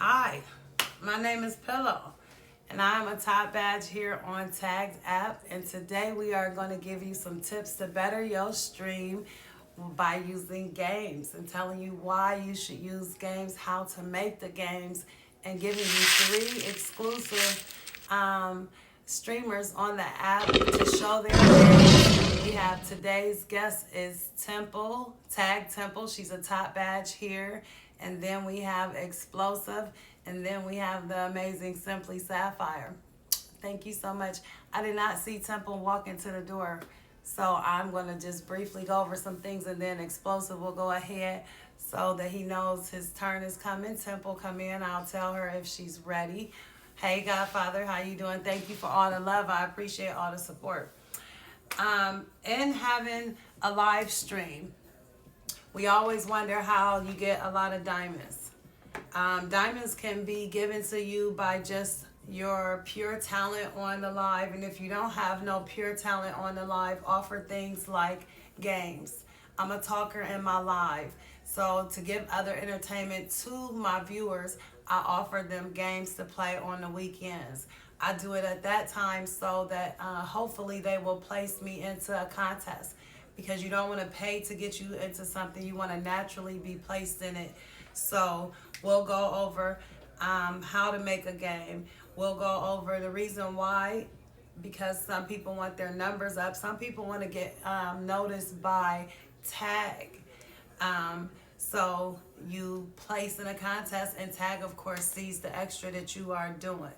Hi, my name is Pillow, and I'm a top badge here on Tagged app. And today we are going to give you some tips to better your stream by using games and telling you why you should use games, how to make the games, and giving you three exclusive streamers on the app to show their games. We have today's guest is Temple, Tag Temple. She's a top badge here. And then we have Explosive. And then we have the amazing Simply Sapphire. Thank you so much. I did not see Temple walk into the door. So I'm going to just briefly go over some things and then Explosive will go ahead so that he knows his turn is coming. Temple, come in. I'll tell her if she's ready. Hey, Godfather, how you doing? Thank you for all the love. I appreciate all the support. In having a live stream, we always wonder how you get a lot of diamonds. Diamonds can be given to you by just your pure talent on the live. And if you don't have no pure talent on the live, offer things like games. I'm a talker in my live. So to give other entertainment to my viewers, I offer them games to play on the weekends. I do it at that time so that hopefully they will place me into a contest because you don't want to pay to get you into something. You want to naturally be placed in it. So we'll go over how to make a game. We'll go over the reason why, because some people want their numbers up. Some people want to get noticed by tag. So you place in a contest and tag, of course, sees the extra that you are doing.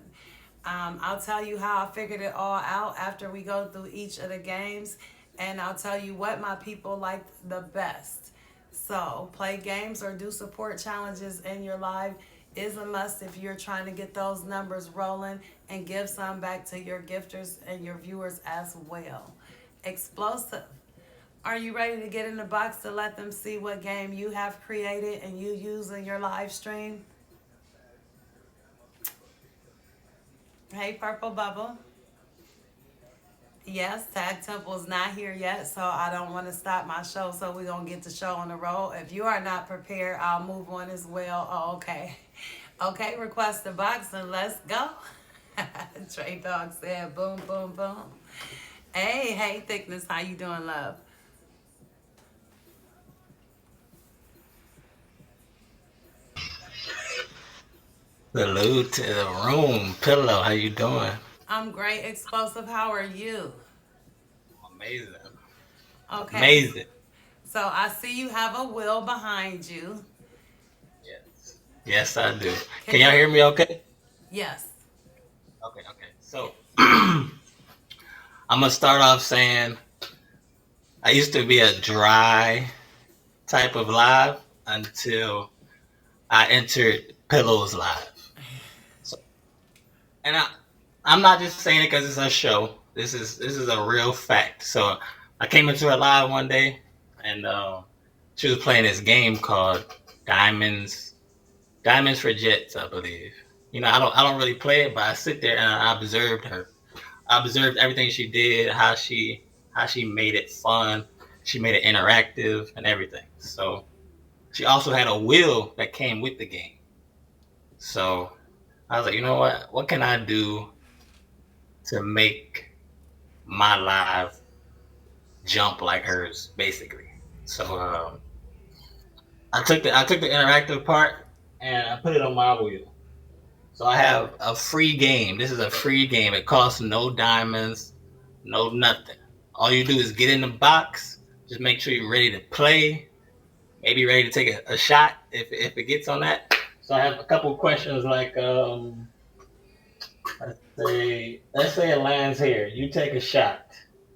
I'll tell you how I figured it all out after we go through each of the games, and I'll tell you what my people liked the best. So, play games or do support challenges in your live is a must if you're trying to get those numbers rolling and give some back to your gifters and your viewers as well. Explosive. Are you ready to get in the box to let them see what game you have created and you use in your live stream? Hey, Purple Bubble. Yes, Tag Temple is not here yet, so I don't want to stop my show. So we're going to get the show on the roll. If you are not prepared, I'll move on as well. Oh, okay. Okay, request the box and let's go. Trey Dog said boom, boom, boom. Hey, Thickness, how you doing, love? Salute to the room. Pillow, how you doing? I'm great, Explosive. How are you? Amazing. Okay, Amazing. so I see you have a wheel behind you. Yes. Yes, I do. Can Can y'all you? hear me okay? Yes. Okay. So I'm gonna start off saying I used to be a dry type of live until I entered Pillow's live. So and I'm not just saying it because it's a show. This is a real fact. So I came into her live one day and she was playing this game called Diamonds Diamonds for Jets, I believe. I don't really play it, but I sit there and I observed her. I observed everything she did, how she made it fun. She made it interactive and everything. So she also had a wheel that came with the game. So I was like, you know what? What can I do to make my live jump like hers, basically? So I took the interactive part and I put it on my wheel. So I have a free game. This is a free game. It costs no diamonds, no nothing. All you do is get in the box. Just make sure you're ready to play. Maybe ready to take a shot if it gets on that. So I have a couple of questions like let's say it lands here. You take a shot.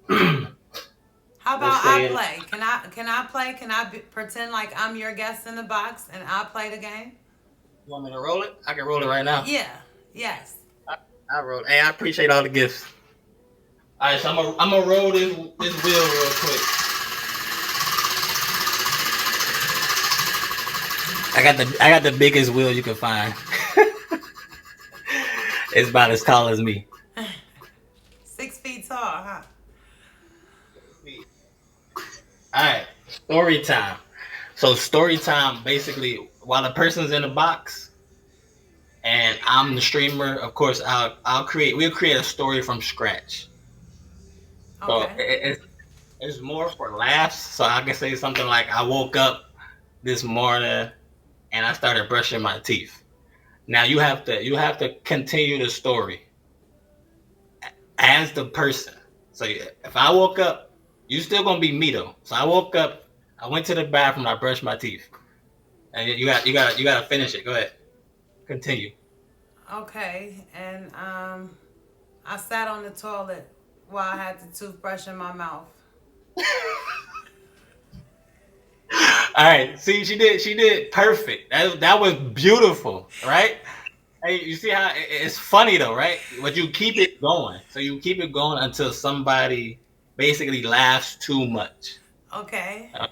How Let's about I say it. play? Can I play? Can I pretend like I'm your guest in the box and I play the game? You want me to roll it? I can roll it right now. Yeah. Yes. I roll. Hey, I appreciate all the gifts. All right, so I'm gonna roll this wheel real quick. I got the biggest wheel you can find. It's about as tall as me. 6 feet tall, huh? All right, story time. So story time, basically, while the person's in the box, and I'm the streamer. Of course, we'll create a story from scratch. So Okay. it's more for laughs. So I can say something like, I woke up this morning and I started brushing my teeth. Now you have to continue the story as the person. So if I woke up, you still gonna be me though. So I woke up, I went to the bathroom, I brushed my teeth, and you gotta finish it. Go ahead, continue. Okay. And I sat on the toilet while I had the toothbrush in my mouth. All right, see, she did perfect. That was beautiful, right? Hey, you see how it's funny though, right? But you keep it going. So you keep it going until somebody basically laughs too much. Okay. Now,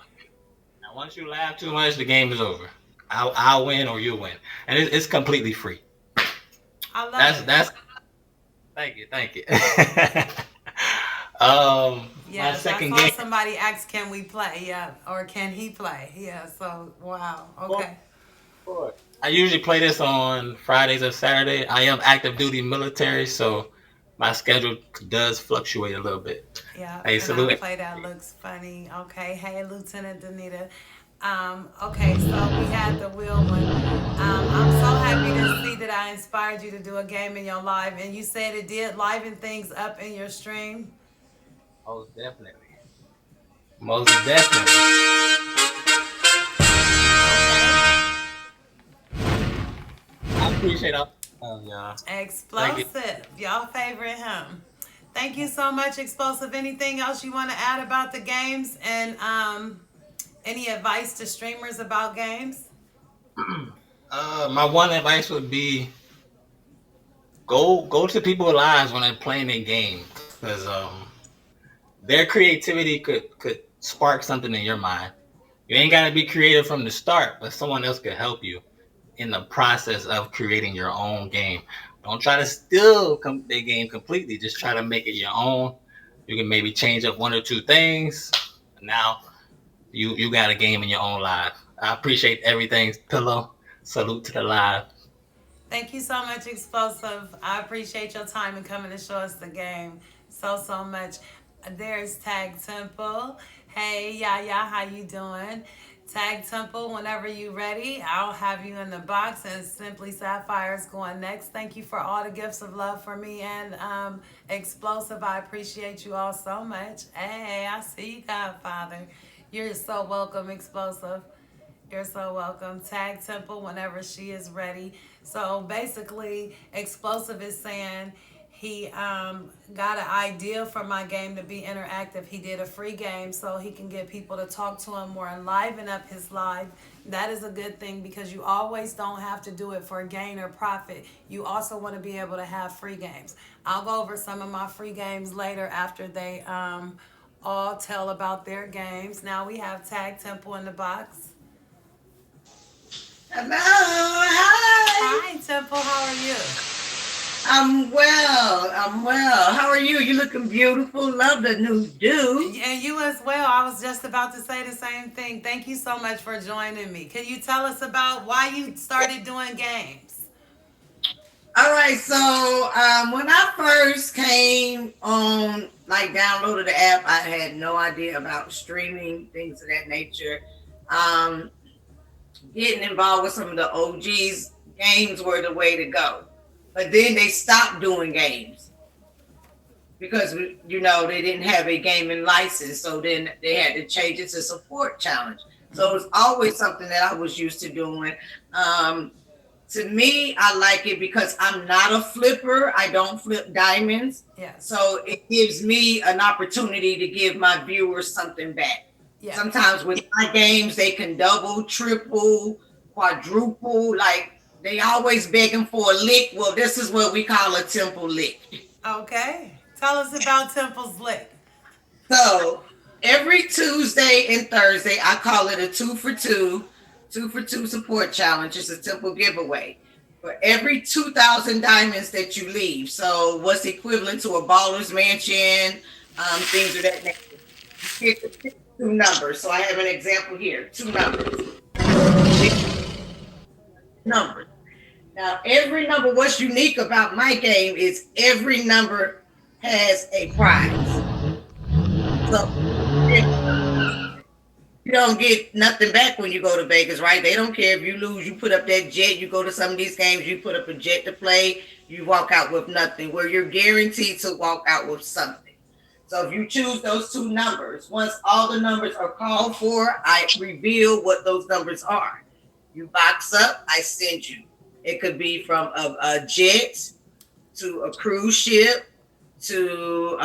once you laugh too much, the game is over. I'll win or you win, and it's completely free. I love it. That's thank you, thank you. My Yes, I second saw game. somebody ask, "Can we play?" Yeah, or "Can he play?" Yeah. So wow. Okay. I usually play this on Fridays or Saturday. I am active duty military, so my schedule does fluctuate a little bit. Yeah, Hey, and I'll salute. play that. Looks funny. Okay. Hey, Lieutenant Danita. Okay, so we had the wheel one. I'm so happy to see that I inspired you to do a game in your live, and you said it did liven things up in your stream. Most definitely. Most definitely. Okay. I appreciate all. Yeah. Thank you. Explosive. Y'all favorite him. Thank you so much, Explosive. Anything else you want to add about the games and any advice to streamers about games? My one advice would be, go to people's lives when they're playing a game, because their creativity could spark something in your mind. You ain't gotta be creative from the start, but someone else could help you in the process of creating your own game. Don't try to steal their game completely. Just try to make it your own. You can maybe change up one or two things. Now you got a game in your own life. I appreciate everything, Pillow. Salute to the live. Thank you so much, Explosive. I appreciate your time and coming to show us the game so much. There's Tag Temple. Hey, Yaya, how you doing? Tag Temple, whenever you ready, I'll have you in the box. And Simply Sapphire's going next. Thank you for all the gifts of love for me and Explosive. I appreciate you all so much. Hey, I see you, Godfather. You're so welcome, Explosive. You're so welcome. Tag Temple whenever she is ready. So basically, Explosive is saying he got an idea for my game to be interactive. He did a free game so he can get people to talk to him more and liven up his live. That is a good thing because you always don't have to do it for gain or profit. You also want to be able to have free games. I'll go over some of my free games later after they all tell about their games. Now we have Tag Temple in the box. Hello, hi. Hi, Temple. How are you? I'm well. I'm well. How are you? You looking beautiful. Love the new do. And you as well. I was just about to say the same thing. Thank you so much for joining me. Can you tell us about why you started doing games? All right. So when I first came on, like downloaded the app, I had no idea about streaming things of that nature. Um, Getting involved with some of the OGs games were the way to go. But then they stopped doing games because they didn't have a gaming license, so then they had to change it to support challenge. So it's always something that I was used to doing. um to me, I like it because I'm not a flipper. I don't flip diamonds, Yes. so it gives me an opportunity to give my viewers something back. Yes. Sometimes with my games they can double, triple, quadruple, like they always begging for a lick. Well, this is what we call a temple lick. Okay. Tell us about Temple's Lick. So every Tuesday and Thursday, I call it a 2 for 2 support challenge. It's a temple giveaway for every 2,000 diamonds that you leave. So what's equivalent to a baller's mansion, things of that nature. You get to pick two numbers. So I have an example here, two numbers. Numbers. Now, every number, what's unique about my game is every number has a prize. So you don't get nothing back when you go to Vegas, right? They don't care if you lose. You put up that jet. You go to some of these games. You put up a jet to play. You walk out with nothing. Where you're guaranteed to walk out with something. So if you choose those two numbers, once all the numbers are called for, I reveal what those numbers are. You box up. I send you. It could be from a jet to a cruise ship to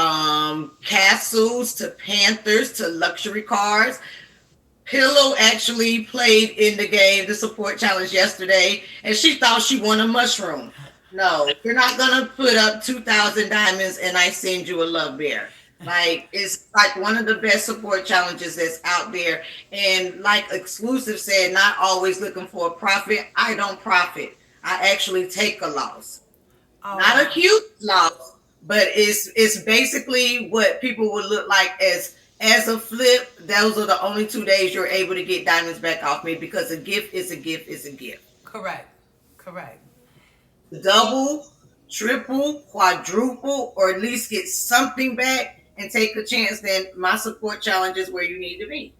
castles to Panthers to luxury cars. Pillow actually played in the game, the support challenge yesterday, and she thought she won a mushroom. No, you're not gonna put up 2,000 diamonds and I send you a love bear. Like it's like one of the best support challenges that's out there. And like Exclusive said, not always looking for a profit. I don't profit. I actually take a loss. Oh Not a wow. huge loss, but it's basically what people would look like as a flip. Those are the only 2 days you're able to get diamonds back off me because a gift is a gift is a gift. Correct. Correct. Double, triple, quadruple, or at least get something back and take a chance. Then my support challenge is where you need to be.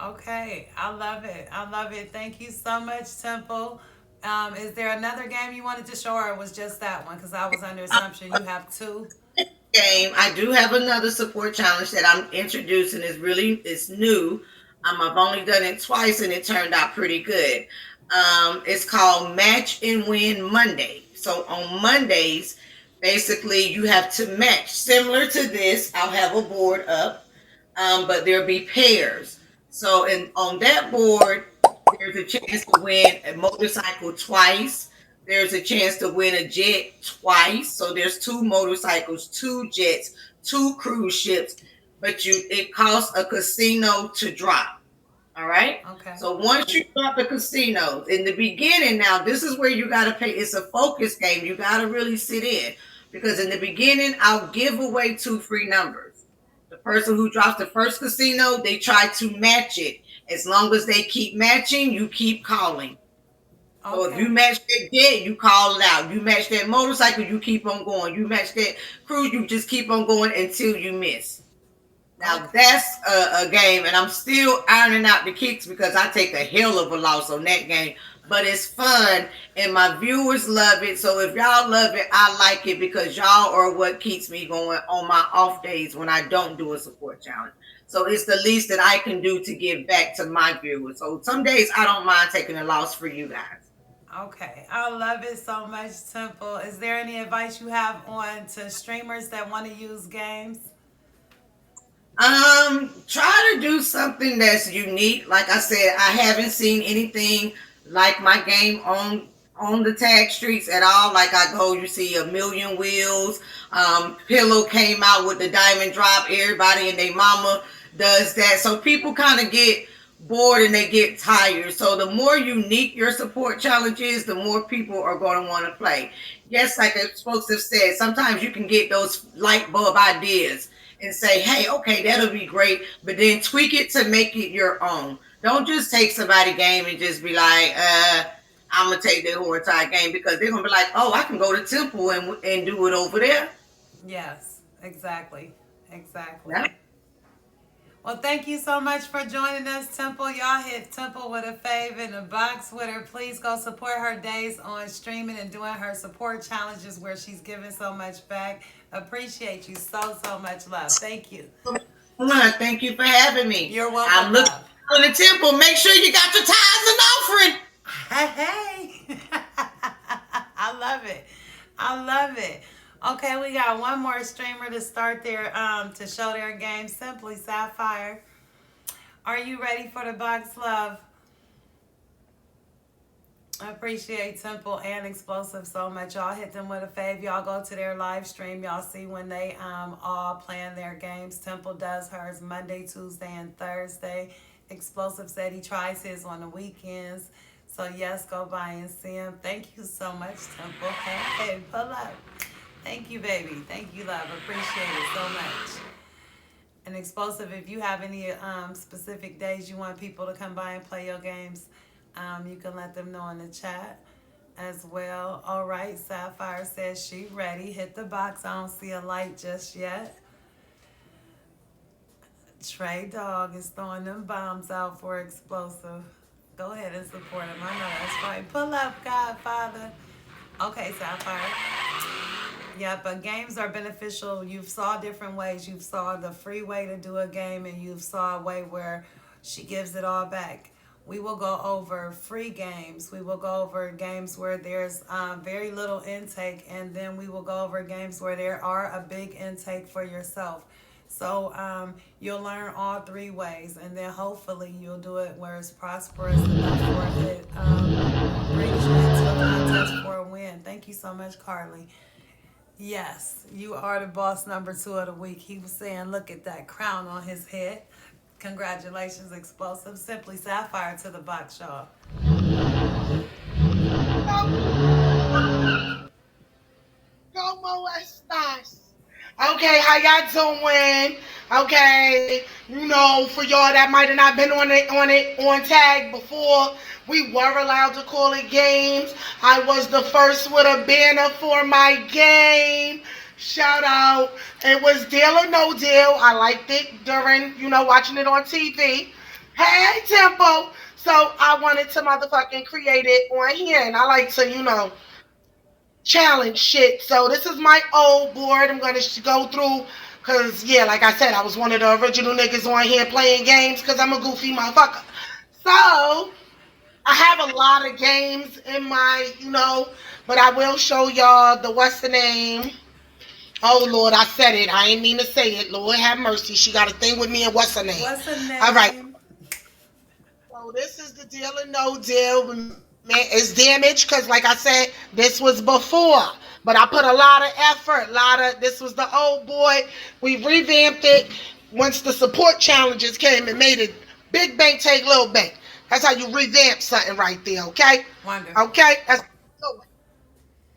Okay. I love it. I love it. Thank you so much, Temple. Is there another game you wanted to show, or it was just that one? Because I was under assumption you have two. Game. I do have another support challenge that I'm introducing. It's new. I've only done it twice and it turned out pretty good. It's called Match and Win Monday. So on Mondays, basically you have to match. Similar to this, I'll have a board up, but there'll be pairs. So on that board, there's a chance to win a motorcycle twice. There's a chance to win a jet twice. So there's two motorcycles, two jets, two cruise ships, but it costs a casino to drop. All right. Okay. So once you drop the casinos in the beginning, now this is where you got to pay. It's a focus game. You got to really sit in because in the beginning, I'll give away two free numbers. The person who drops the first casino, they try to match it. As long as they keep matching, you keep calling. So if you Okay. match that jet, you call it out. You match that motorcycle, you keep on going. You match that cruise, you just keep on going until you miss. Now Okay. that's a game, and I'm still ironing out the kicks because I take a hell of a loss on that game. But it's fun, and my viewers love it. So if y'all love it, I like it because y'all are what keeps me going on my off days when I don't do a support challenge. So it's the least that I can do to give back to my viewers. So some days I don't mind taking a loss for you guys. Okay. I love it so much, Temple. Is there any advice you have on to streamers that want to use games? Try to do something that's unique. Like I said, I haven't seen anything like my game on the tag streets at all. Like I go, you see a million wheels. Pillow came out with the diamond drop. Everybody and their mama does that. So people kind of get bored and they get tired. So the more unique your support challenge is, the more people are going to want to play. Yes, like folks have said, sometimes you can get those light bulb ideas and say, hey, okay, that'll be great, but then tweak it to make it your own. Don't just take somebody's game and just be like, I'm gonna take their whole entire game because they're gonna be like, oh, I can go to Temple and do it over there. Yes. Exactly. Exactly. Yeah. Well, thank you so much for joining us, Temple. Y'all hit Temple with a fave in the box with her. Please go support her days on streaming and doing her support challenges where she's giving so much back. Appreciate you so, so much. Love. Thank you. Thank you for having me. You're I'm welcome, looking love. for the Temple. Make sure you got your tithes and offering. Hey, hey. I love it. I love it. Okay, we got one more streamer to start their to show their game. Simply Sapphire. Are you ready for the box, love? I appreciate Temple and Explosive so much. Y'all hit them with a fave. Y'all go to their live stream. Y'all see when they all playing their games. Temple does hers Monday, Tuesday, and Thursday. Explosive said he tries his on the weekends. So yes, go by and see him. Thank you so much, Temple. Hey, pull up. Thank you, baby. Thank you, love. Appreciate it so much. And Explosive, if you have any specific days you want people to come by and play your games, you can let them know in the chat. as well. All right, Sapphire says she ready. Hit the box. I don't see a light just yet. Trey Dog is throwing them bombs out for explosive. Go ahead and support him. I know that's right. Pull up, Godfather. Okay, Sapphire. Yeah, but games are beneficial. You've saw different ways. You've saw the free way to do a game, and you've saw a way where she gives it all back. We will go over free games. We will go over games where there's very little intake, and then we will go over games where there are a big intake for yourself. So you'll learn all three ways, and then hopefully you'll do it where it's prosperous enough for it brings you into a contest for a win. Thank you so much, Carly. Yes, you are the boss number 2 of the week. He was saying, look at that crown on his head. Congratulations, Explosive. Simply Sapphire to the box, y'all. Como estas? Okay, how y'all doing? Okay, for y'all that might have not been on tag before, we were allowed to call it games. I was the first with a banner for my game. Shout out. It was Deal or No Deal. I liked it during, watching it on TV. Hey, Tempo. So I wanted to motherfucking create it on here, and I like to, challenge shit. So this is my old board. I'm going to go through because, yeah, like I said, I was one of the original niggas on here playing games because I'm a goofy motherfucker. So I have a lot of games in my, but I will show y'all the what's the name. Oh, Lord, I said it. I ain't mean to say it. Lord have mercy. She got a thing with me and what's her name. What's her name? All right. So this is the Deal or No Deal. It's damaged because, like I said, this was before. But I put a lot of effort. This was the old boy. We revamped it once the support challenges came and made it big bank take little bank. That's how you revamp something right there, okay? Wonderful. Okay?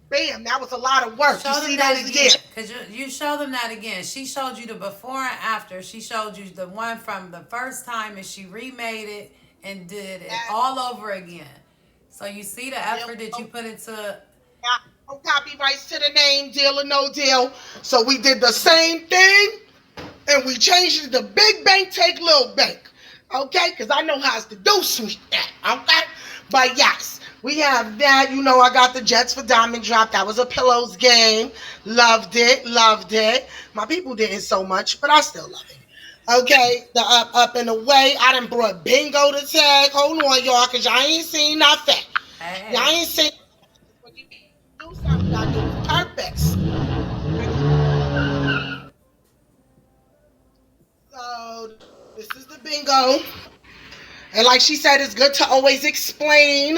Bam, that was a lot of work. Show you them see that those again. again? Because you show them that again. She showed you the before and after. She showed you the one from the first time and she remade it and did it all over again. So you see the effort that you put into. No copyrights to the name, Deal or No Deal. So we did the same thing, and we changed it to Big Bank Take Little Bank. Okay, because I know how to do sweet that. Okay, but yes, we have that. I got the Jets for Diamond Drop. That was a pillows game. Loved it. My people didn't so much, but I still love it. Okay, the up and away. I done brought bingo to tag. Hold on, y'all, because y'all ain't seen nothing. Hey. Y'all ain't seen. When you do something, y'all do it purpose. So this is the bingo, and like she said, it's good to always explain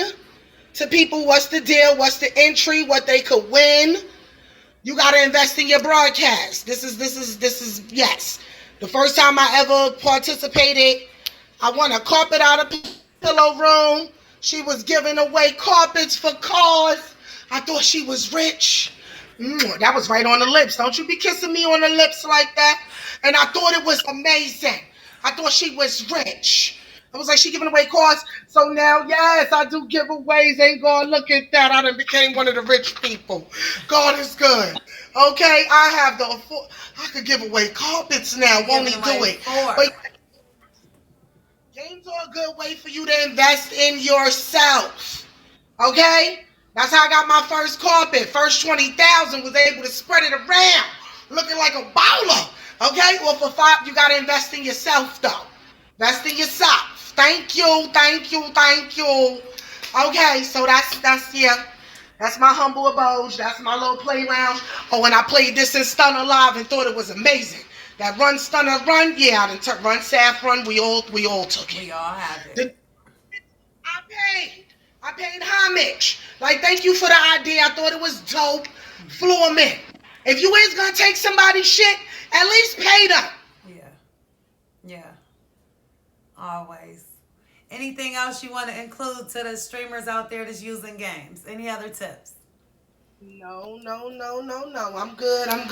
to people what's the deal, what's the entry, what they could win. You got to invest in your broadcast. This is yes. The first time I ever participated, I won a carpet out of pillow room. She was giving away carpets for cars. I thought she was rich. That was right on the lips. Don't you be kissing me on the lips like that. And I thought it was amazing. I thought she was rich. I was like, she giving away cars. So now, yes, I do giveaways. Ain't gonna look at that. I done became one of the rich people. God is good. Okay, I could give away carpets now. Won't he do it? But games are a good way for you to invest in yourself. Okay? That's how I got my first carpet. First 20,000 was able to spread it around. Looking like a bowler. Okay? Well, for $5, you got to invest in yourself, though. Invest in yourself. Thank you. Okay, so that's yeah. That's my humble abode. That's my little play lounge. Oh, and I played this in Stunner Live and thought it was amazing. That run, Stunner, run. Yeah, I done run, Saf, run. We all took it. We all have it. I paid homage. Like, thank you for the idea. I thought it was dope. Flew them in. If you is gonna take somebody's shit, at least pay them. Yeah. Always. Anything else you want to include to the streamers out there that's using games? Any other tips? No. I'm good. I'm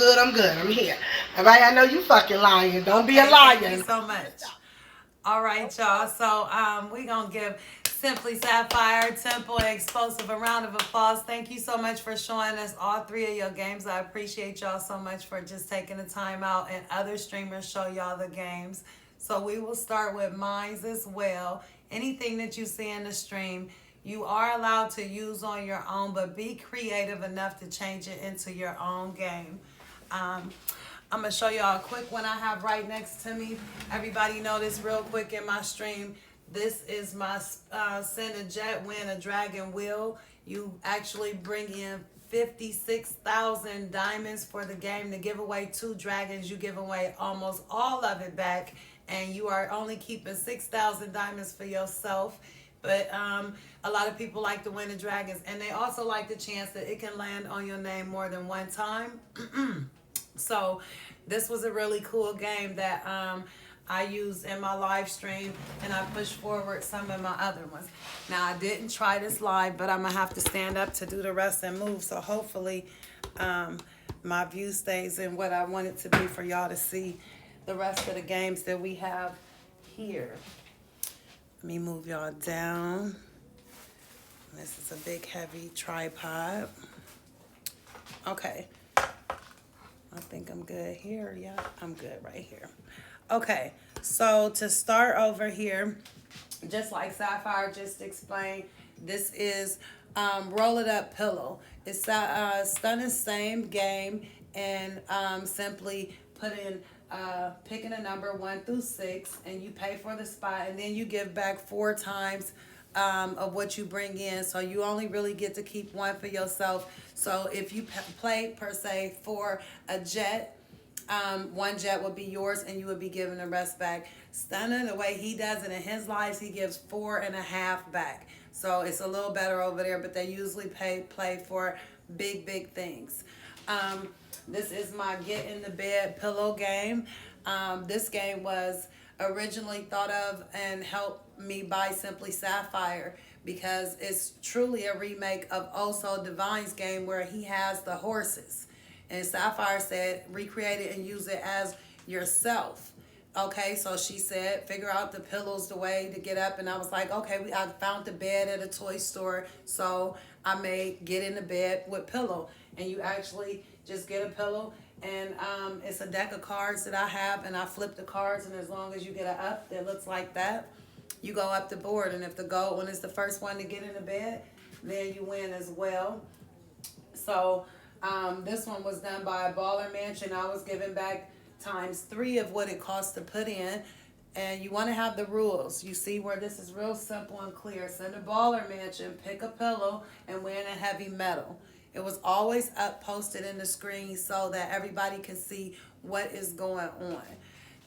here. All right, I know you fucking lying. Don't be a liar. Thank you so much. All right, y'all. So we gonna give Simply Sapphire, Temple, and Explosive. A round of applause. Thank you so much for showing us all three of your games. I appreciate y'all so much for just taking the time out, and other streamers show y'all the games. So we will start with mines as well. Anything that you see in the stream, you are allowed to use on your own, but be creative enough to change it into your own game. Um, I'm gonna show y'all a quick one I have right next to me. Everybody know this real quick in my stream. This is my send a jet, win a dragon wheel. You actually bring in 56,000 diamonds for the game to give away 2 dragons. You give away almost all of it back, and you are only keeping 6,000 diamonds for yourself. But a lot of people like to win the dragons, and they also like the chance that it can land on your name more than one time. So this was a really cool game that I used in my live stream, and I pushed forward some of my other ones. Now, I didn't try this live, but I'm going to have to stand up to do the rest and move. So hopefully my view stays in what I want it to be for y'all to see the rest of the games that we have here. Let me move y'all down. This is a big, heavy tripod. Okay. I think I'm good here. Yeah, I'm good right here. Okay, so to start over here, just like Sapphire just explained, this is Roll It Up Pillow. It's stunning same game, and simply picking a number 1 through 6, and you pay for the spot, and then you give back 4 times of what you bring in. So you only really get to keep 1 for yourself. So if you play per se for a jet, 1 jet would be yours, and you would be giving the rest back. Stunning, the way he does it in his lives, he gives 4.5 back. So it's a little better over there, but they usually play for big things. This is my get in the bed pillow game. This game was originally thought of and helped me by Simply Sapphire, because it's truly a remake of Also Divine's game where he has the horses. And Sapphire said, recreate it and use it as yourself. Okay, so she said, figure out the pillows, the way to get up. And I was like, okay, I found the bed at a toy store. So I made Get in the Bed with Pillow. And you actually just get a pillow, and it's a deck of cards that I have, and I flip the cards, and as long as you get an up that looks like that, you go up the board. And if the gold one is the first one to get in the bed, then you win as well. So this one was done by a Baller Mansion. I was giving back ×3 of what it costs to put in. And you want to have the rules. You see where this is real simple and clear. Send a Baller Mansion, pick a pillow, and win a heavy metal. It was always up posted in the screen so that everybody can see what is going on.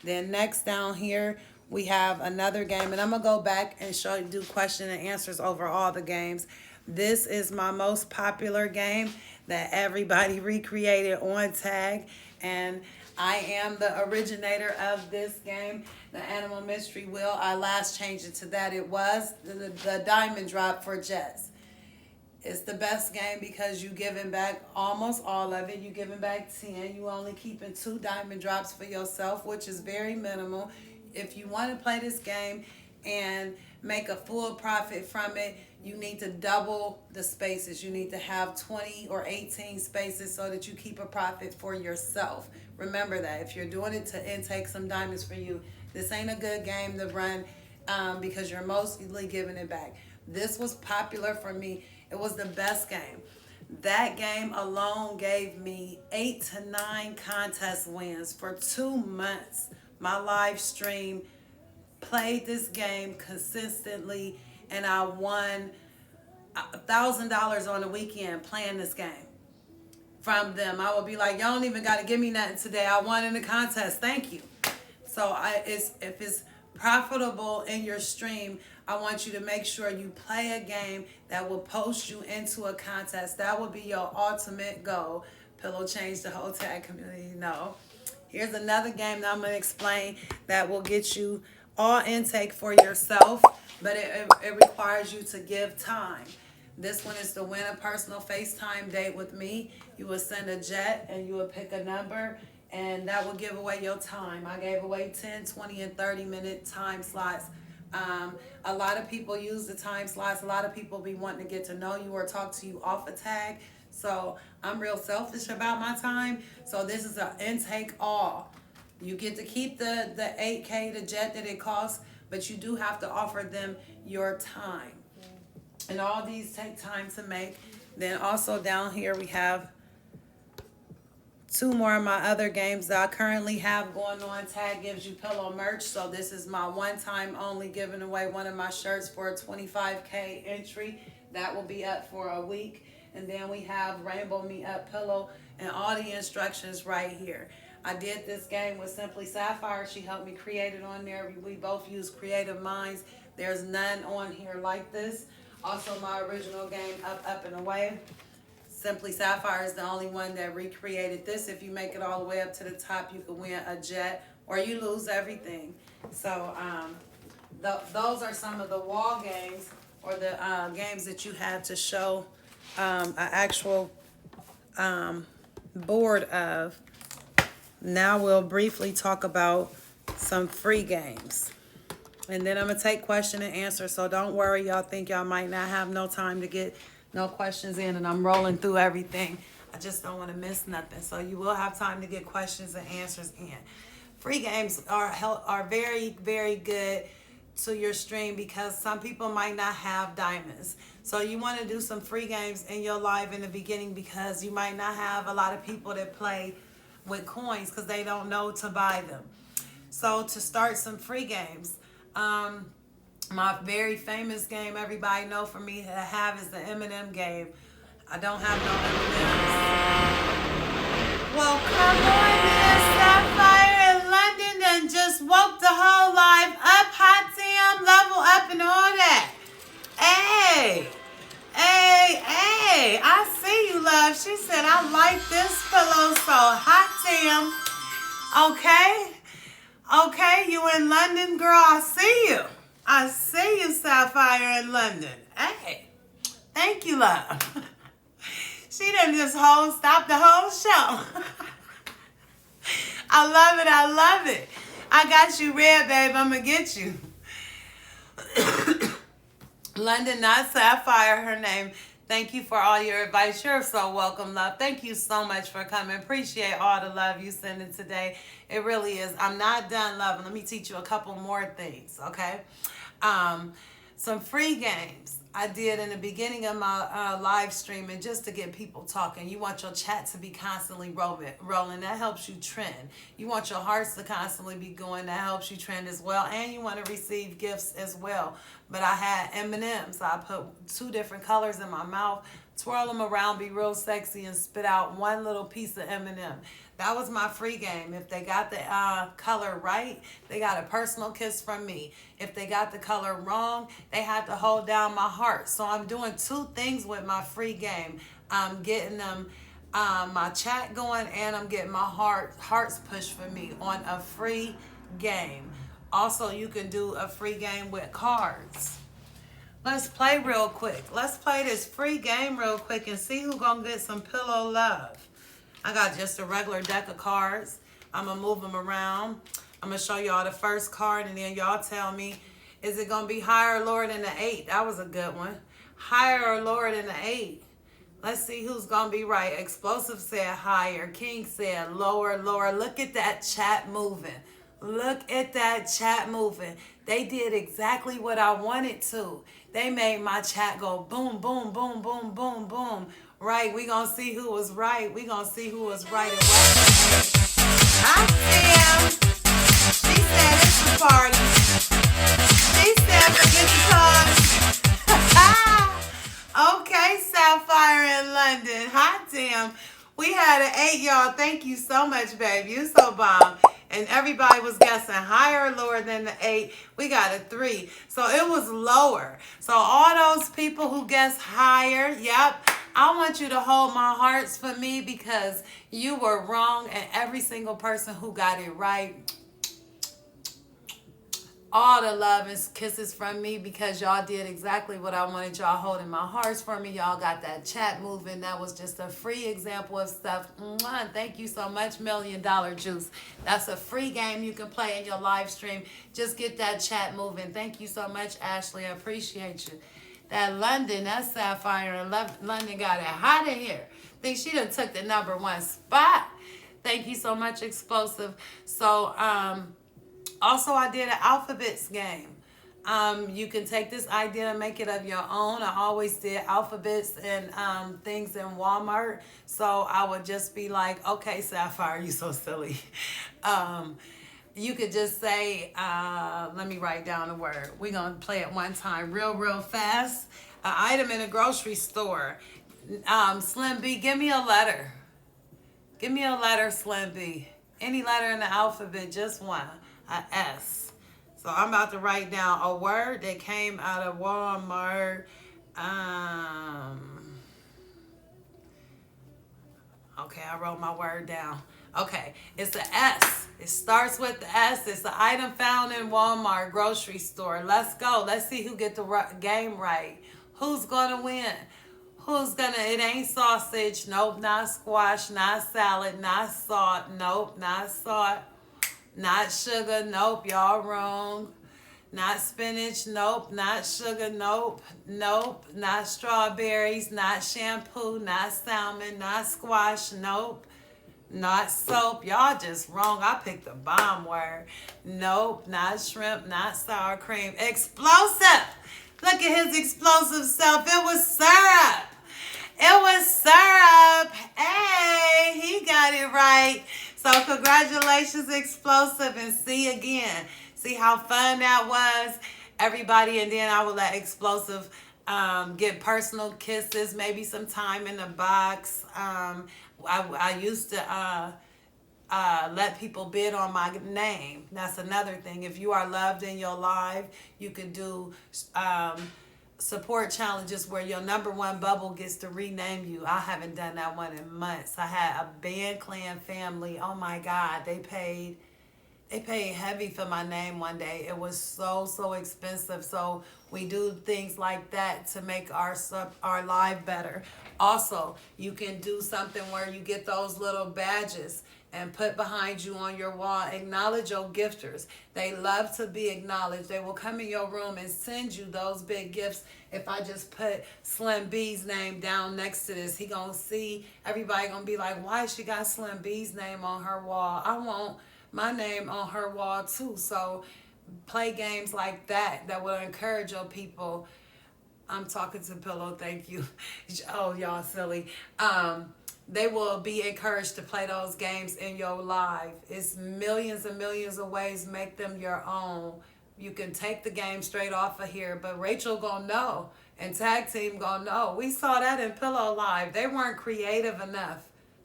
Then next down here, we have another game. And I'm going to go back and do question and answers over all the games. This is my most popular game that everybody recreated on Tag. And I am the originator of this game, the Animal Mystery Wheel. I last changed it to that. It was the Diamond Drop for Jets. It's the best game because you giving back almost all of it. You giving back 10. You only keeping 2 diamond drops for yourself, which is very minimal. If you want to play this game and make a full profit from it, you need to double the spaces. You need to have 20 or 18 spaces so that you keep a profit for yourself. Remember that. If you're doing it to intake some diamonds for you, this ain't a good game to run because you're mostly giving it back. This was popular for me. It was the best game. That game alone gave me 8 to 9 contest wins for 2 months. My live stream played this game consistently, and I won $1,000 on the weekend playing this game from them. I would be like, y'all don't even got to give me nothing today. I won in the contest. Thank you. So if it's profitable in your stream, I want you to make sure you play a game that will post you into a contest. That would be your ultimate goal. Pillow changed the whole tag community. No. Here's another game that I'm going to explain that will get you all intake for yourself, but it requires you to give time. This one is to win a personal FaceTime date with me. You will send a jet and you will pick a number, and that will give away your time. I gave away 10, 20, and 30-minute time slots A lot of people use the time slots. A lot of people be wanting to get to know you or talk to you off a tag. So I'm real selfish about my time. So this is an intake all. You get to keep the 8K, the jet that it costs, but you do have to offer them your time. And all these take time to make. Then also down here we have two more of my other games that I currently have going on. Tag gives you pillow merch. So this is my one time only giving away one of my shirts for a 25K entry. That will be up for a week. And then we have Rainbow Me Up Pillow and all the instructions right here. I did this game with Simply Sapphire. She helped me create it on there. We both use creative minds. There's none on here like this. Also my original game, Up and Away. Simply Sapphire is the only one that recreated this. If you make it all the way up to the top, you can win a jet or you lose everything. So those are some of the wall games or the games that you had to show an actual board of. Now we'll briefly talk about some free games. And then I'm going to take question and answer. So don't worry, y'all think y'all might not have no time to get no questions in, and I'm rolling through everything. I just don't want to miss nothing. So you will have time to get questions and answers in. Free games are very, very good to your stream because some people might not have diamonds. So you want to do some free games in your live in the beginning because you might not have a lot of people that play with coins because they don't know to buy them. So to start some free games, my very famous game everybody know for me to have is the M&M game. I don't have no M&Ms. Well, come on in, Sapphire in London and just woke the whole live up, hot damn, level up and all that. Hey, I see you, love. She said, I like this pillow so hot damn. Okay, you in London, girl, I see you. I see you, Sapphire in London. Hey, thank you, love. She done just stop the whole show. I love it. I got you red, babe. I'm going to get you. London, not Sapphire, her name. Thank you for all your advice. You're so welcome, love. Thank you so much for coming. Appreciate all the love you sending today. It really is. I'm not done loving. Let me teach you a couple more things, okay? Some free games I did in the beginning of my live streaming just to get people talking. You want your chat to be constantly rolling. That helps you trend. You want your hearts to constantly be going. That helps you trend as well. And you want to receive gifts as well. But I had M&Ms. I put 2 different colors in my mouth, twirl them around, be real sexy, and spit out one little piece of M&M. That was my free game. If they got the color right, they got a personal kiss from me. If they got the color wrong, they had to hold down my heart. So I'm doing 2 things with my free game. I'm getting them my chat going, and I'm getting my hearts pushed for me on a free game. Also, you can do a free game with cards. Let's play real quick. Let's play this free game real quick and see who's gonna get some pillow love. I got just a regular deck of cards. I'm going to move them around. I'm going to show y'all the first card, and then y'all tell me, is it going to be higher or lower than the 8? That was a good one. Higher or lower than the 8? Let's see who's going to be right. Explosive said higher. King said lower. Look at that chat moving. Look at that chat moving. They did exactly what I wanted to. They made my chat go boom, boom, boom, boom, boom, boom. Right, we gonna see who was right. We gonna see who was right and what. I see him. She said it's a party. She said forget the cards. Okay, Sapphire in London. Hot damn. We had an 8, y'all. Thank you so much, babe. You so bomb. And everybody was guessing higher or lower than the 8. We got a 3. So it was lower. So all those people who guessed higher, yep. I want you to hold my hearts for me because you were wrong, and every single person who got it right, all the love and kisses from me because y'all did exactly what I wanted. Y'all holding my hearts for me. Y'all got that chat moving. That was just a free example of stuff. Mwah. Thank you so much, $1 Million Juice. That's a free game you can play in your live stream. Just get that chat moving. Thank you so much, Ashley. I appreciate you. That London, that Sapphire in London got it hot in here. Think she done took the #1 spot. Thank you so much, Explosive. So, also, I did an alphabets game. You can take this idea and make it of your own. I always did alphabets and things in Walmart. So I would just be like, okay, Sapphire, you so silly. You could just say, let me write down the word. We're going to play it one time real fast. An item in a grocery store. Slim B, give me a letter. Give me a letter, Slim B. Any letter in the alphabet, just one. A S. So I'm about to write down a word that came out of Walmart. Okay, I wrote my word down. Okay, it's a S. It starts with the S. It's an item found in Walmart grocery store. Let's go. Let's see who get the game right. Who's gonna win? It ain't sausage. Nope, not squash, not salad, not salt. Nope, not salt. Not sugar. Nope, y'all wrong. Not spinach. Nope, not sugar. Nope, not strawberries, not shampoo, not salmon, not squash. Nope, not soap. Y'all just wrong. I picked the bomb word. Nope, not shrimp, not sour cream. Explosive. Look at his explosive self. It was syrup. It was syrup. Hey, he got it right. So congratulations, Explosive, and see again. See how fun that was, everybody. And then I will let Explosive get personal kisses, maybe some time in the box. I used to let people bid on my name. That's another thing. If you are loved in your life, you can do support challenges where your #1 bubble gets to rename you. I haven't done that one in months. I had a band clan family. Oh my God, they paid heavy for my name one day. It was so expensive. So we do things like that to make our life better. Also, you can do something where you get those little badges and put behind you on your wall. Acknowledge your gifters. They love to be acknowledged. They will come in your room and send you those big gifts. If I just put Slim B's name down next to this, he gonna see, everybody gonna be like, why she got Slim B's name on her wall? I want my name on her wall too. So play games like that will encourage your people. I'm talking to Pillow, thank you. Oh, y'all silly. They will be encouraged to play those games in your life. It's millions and millions of ways. Make them your own. You can take the game straight off of here, but Rachel gonna know and Tag Team gonna know. We saw that in Pillow Live. They weren't creative enough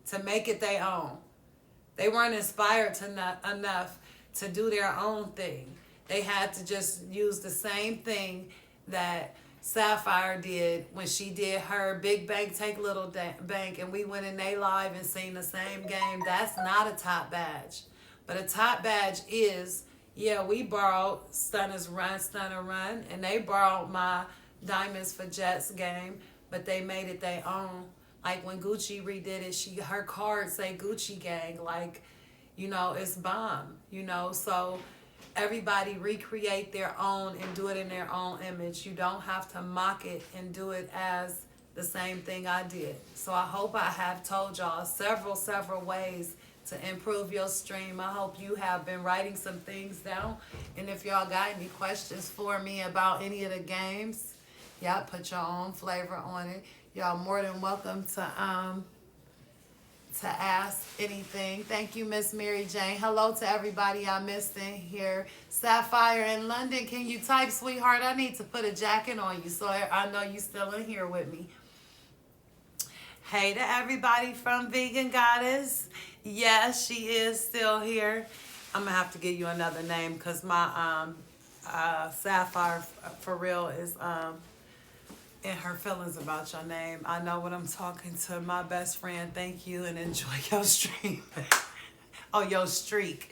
to make it their own. They weren't inspired enough to do their own thing. They had to just use the same thing that Sapphire did when she did her Big Bank Take Little Bank, and we went in they live and seen the same game. That's not a top badge. But a top badge is, yeah, we borrowed Stunner Run, and they borrowed my Diamonds for Jets game, but they made it their own. Like when Gucci redid it, her cards say Gucci Gang, like, it's bomb, so everybody recreate their own and do it in their own image. You don't have to mock it and do it as the same thing I did. So I hope I have told y'all several ways to improve your stream. I hope you have been writing some things down. And if y'all got any questions for me about any of the games, y'all put your own flavor on it. Y'all more than welcome to ask anything. Thank you, Miss Mary Jane. Hello to everybody I missed in here. Sapphire in London, can you type, sweetheart? I need to put a jacket on you so I know you still in here with me. Hey to everybody from Vegan Goddess. Yes, she is still here. I'm going to have to give you another name because my Sapphire for real is in her feelings about your name. I know what I'm talking to. My best friend, thank you, and enjoy your stream. Oh, your streak.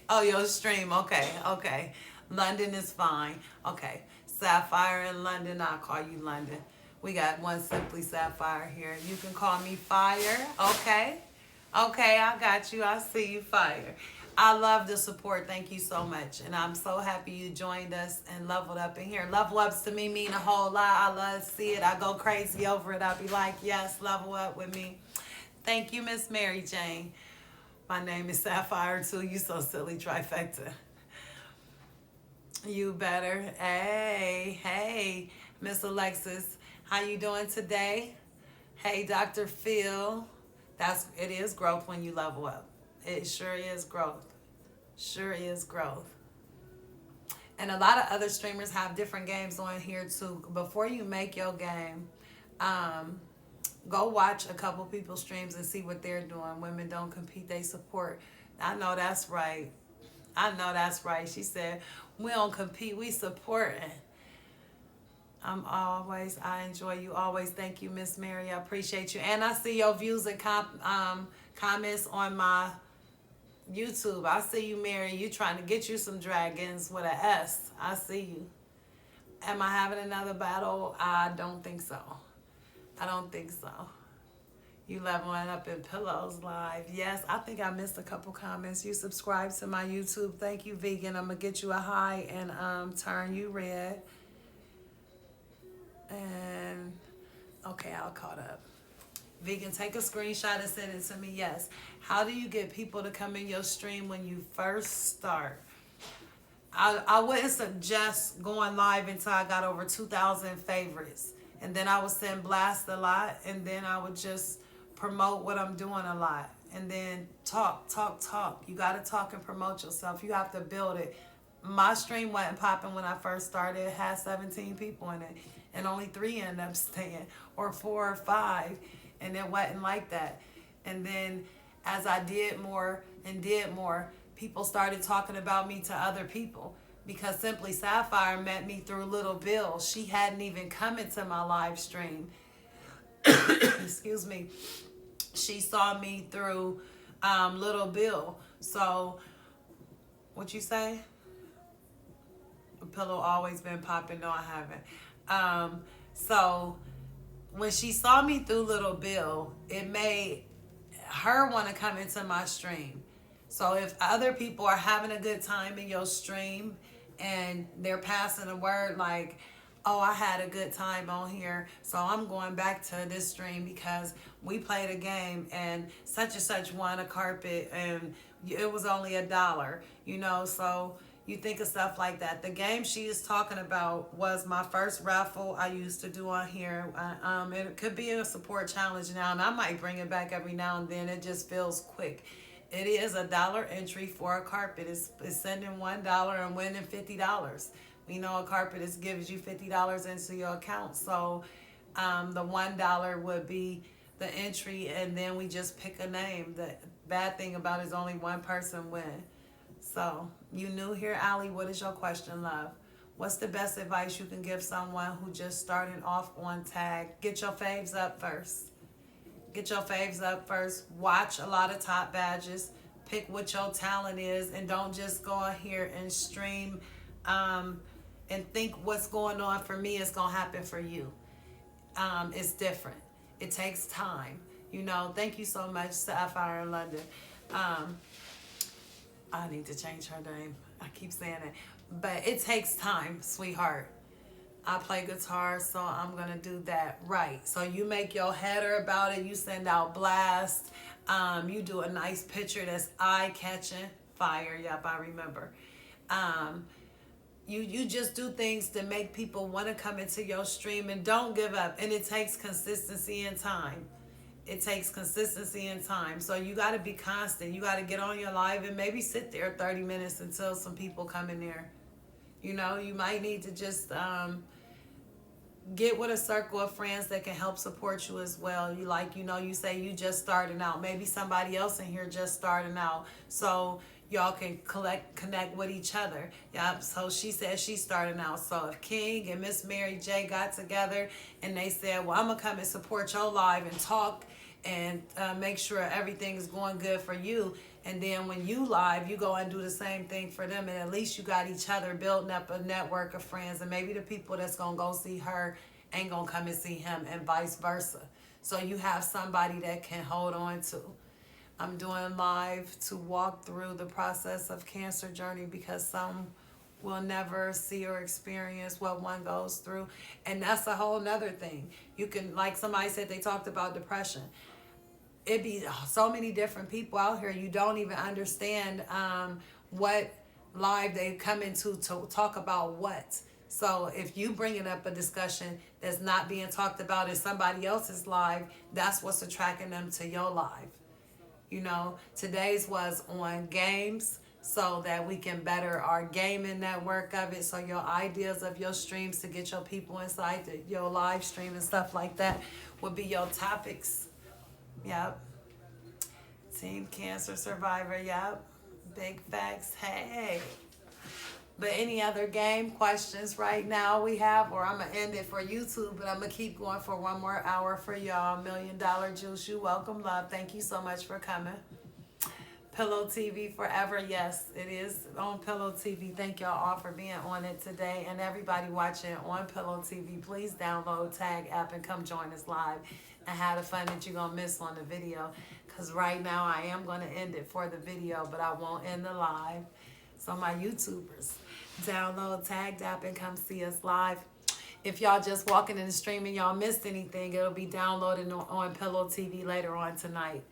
Oh, your stream. Okay, okay. London is fine. Okay. Sapphire in London. I'll call you London. We got one Simply Sapphire here. You can call me Fire. Okay. Okay, I got you. I see you, Fire. I love the support. Thank you so much. And I'm so happy you joined us and leveled up in here. Level ups to me mean a whole lot. I love to see it. I go crazy over it. I'll be like, yes, level up with me. Thank you, Miss Mary Jane. My name is Sapphire too. You so silly, trifecta. You better. Hey, hey, Miss Alexis. How you doing today? Hey, Dr. Phil. It is growth when you level up. It sure is growth. Sure is growth. And a lot of other streamers have different games on here too. Before you make your game, um, go watch a couple people's streams and see what they're doing. Women don't compete, they support. I know that's right. I know that's right. She said, we don't compete, we support. I enjoy you always. Thank you, Miss Mary. I appreciate you. And I see your views and comments on my YouTube. I see you, Mary. You trying to get you some dragons with an S. I see you. Am I having another battle? I don't think so. I don't think so. You leveling up in Pillows Live. Yes, I think I missed a couple comments. You subscribe to my YouTube. Thank you, Vegan. I'm going to get you a high and turn you red. And, okay, I'll caught up. Vegan, take a screenshot and send it to me. Yes. How do you get people to come in your stream when you first start? I wouldn't suggest going live until I got over 2,000 favorites. And then I would send blast a lot. And then I would just promote what I'm doing a lot. And then talk. You got to talk and promote yourself. You have to build it. My stream wasn't popping when I first started. It had 17 people in it. And only 3 ended up staying. Or 4 or 5. And it wasn't like that. And then as I did more and did more, people started talking about me to other people. Because Simply Sapphire met me through Little Bill. She hadn't even come into my live stream. Excuse me. She saw me through Little Bill. So, what you say? A pillow always been popping. No, I haven't. So, when she saw me through Little Bill, it made her want to come into my stream. So if other people are having a good time in your stream and they're passing a word like, oh, I had a good time on here, so I'm going back to this stream because we played a game and such won a carpet and it was only $1, so you think of stuff like that. The game she is talking about was my first raffle I used to do on here. It could be a support challenge now, and I might bring it back every now and then. It just feels quick. It is $1 entry for a carpet. It's sending $1 and winning $50. We know a carpet gives you $50 into your account, so the $1 would be the entry, and then we just pick a name. The bad thing about it is only one person win. So, you new here, Allie? What is your question, love? What's the best advice you can give someone who just started off on tag? Get your faves up first. Get your faves up first. Watch a lot of top badges. Pick what your talent is, and don't just go out here and stream and think what's going on for me is going to happen for you. It's different. It takes time. Thank you so much, Sapphire in London. I need to change her name. I keep saying it. But it takes time, sweetheart. I play guitar, so I'm going to do that right. So you make your header about it. You send out blast. You do a nice picture that's eye-catching. Fire, yep, I remember. You just do things to make people want to come into your stream, and don't give up. And it takes consistency and time. It takes consistency and time. So you got to be constant. You got to get on your live and maybe sit there 30 minutes until some people come in there. You might need to just get with a circle of friends that can help support you as well. You say you just starting out. Maybe somebody else in here just starting out. So y'all can connect with each other. Yeah. So she said she's starting out. So if King and Miss Mary J got together and they said, well, I'm going to come and support your live and talk and make sure everything is going good for you, And then when you live, you go and do the same thing for them. And at least you got each other building up a network of friends. And maybe the people that's going to go see her ain't going to come and see him, and vice versa. So you have somebody that can hold on to. I'm doing live to walk through the process of cancer journey, because some will never see or experience what one goes through. And that's a whole nother thing. You can, like somebody said, they talked about depression. It be so many different people out here, you don't even understand what live they come into to talk about what. So if you bringing up a discussion that's not being talked about in somebody else's live, that's what's attracting them to your live. You know, today's was on games, so that we can better our gaming network of it. So your ideas of your streams to get your people inside your live stream and stuff like that would be your topics. Yep. Team Cancer Survivor. Yep. Big facts. Hey. But any other game questions right now we have, or I'm going to end it for YouTube, but I'm going to keep going for one more hour for y'all. $1 Million Juice, you welcome, love. Thank you so much for coming. Pillow TV forever. Yes, it is on Pillow TV. Thank y'all all for being on it today. And everybody watching on Pillow TV, please download Tag app and come join us live and have the fun that you're going to miss on the video. Because right now I am going to end it for the video, but I won't end the live. So my YouTubers, download Tagged app and come see us live. If y'all just walking in the stream and y'all missed anything, it'll be downloaded on Pillow TV later on tonight.